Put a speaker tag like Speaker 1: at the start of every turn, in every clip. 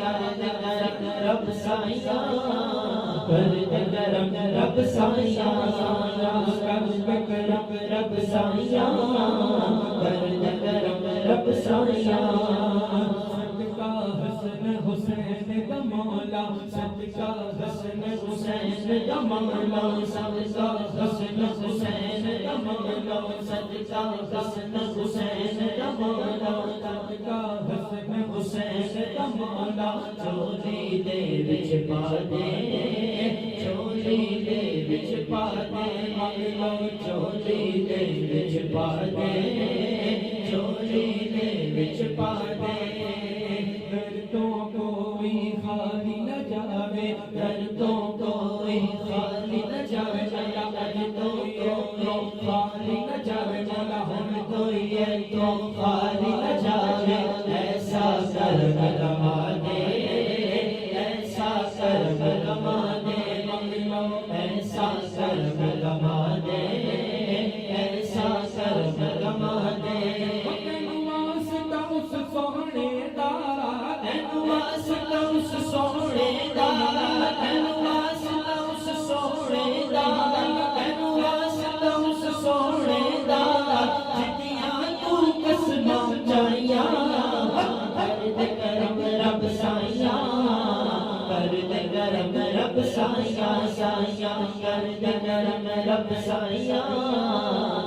Speaker 1: رب سائیاں کر دے کرم رب سائیاں کر دے کرم رب سائیاں کر دے کرم رب سائیاں صدقہ حسن حسین دا مولا صدقہ حسن حسین دا مولا صدقہ حسن حسین دا مولا صدقہ حسن حسین دا مولا صدقہ حسن حسین دا مولا چولی دے وچ پا دے چولی دے وچ پا دے مولا چولی دے وچ پا دے چولی دے وچ پا دے گھر تو کوئی خالی نہ جاوے گھر تو کوئی خالی نہ جاوے مولا گھر تو کوئی خالی نہ جاوے مولا ہم کوئی ہے تو خالی نہ جاوے ایسا کرم لما دے ایسا کرم لما دے مولا ایسا کرم لما دے ایسا کرم لما دے سونے دا واسطہ اس سونے دا واسطہ اس سونے دا واسطہ اس سونے دا جتیاں تو قسماں چاہیاں کر دے کرم رب سائیاں کر دے کرم رب سائیاں سائیاں کر دے کرم رب سائیاں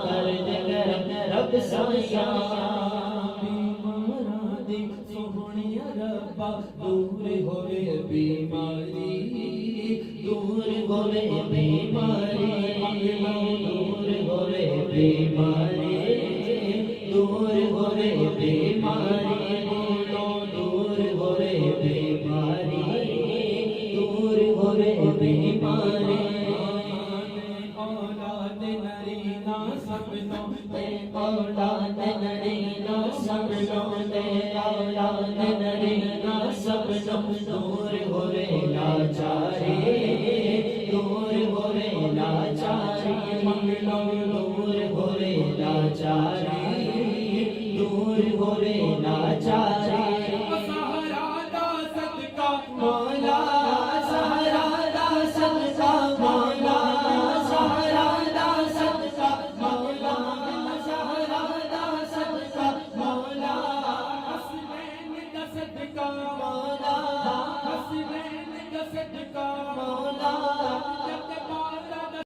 Speaker 1: کر دے کرم رب سائیاں دور ہوئے بیماری دور ہوئے بیماری دور ہوئے بیماری دور ہوئے بیماری دور ہوئے بیماری دور ہوئے بیماری اولاد نرینا سب نو دے اولاد نرینا سب نو دے اولاد نرینا سب نو دور ہوئے لاچاری دور ہوئے لاچاری دور ہوئے لاچاری دور ہوئے لاچاری سہارا دا صدقہ مولا سہارا دا صدقہ مولا سہارا دا صدقہ مولا سہارا دا صدقہ مولا حسنین دا صدقہ مولا حسنین دا صدقہ مولا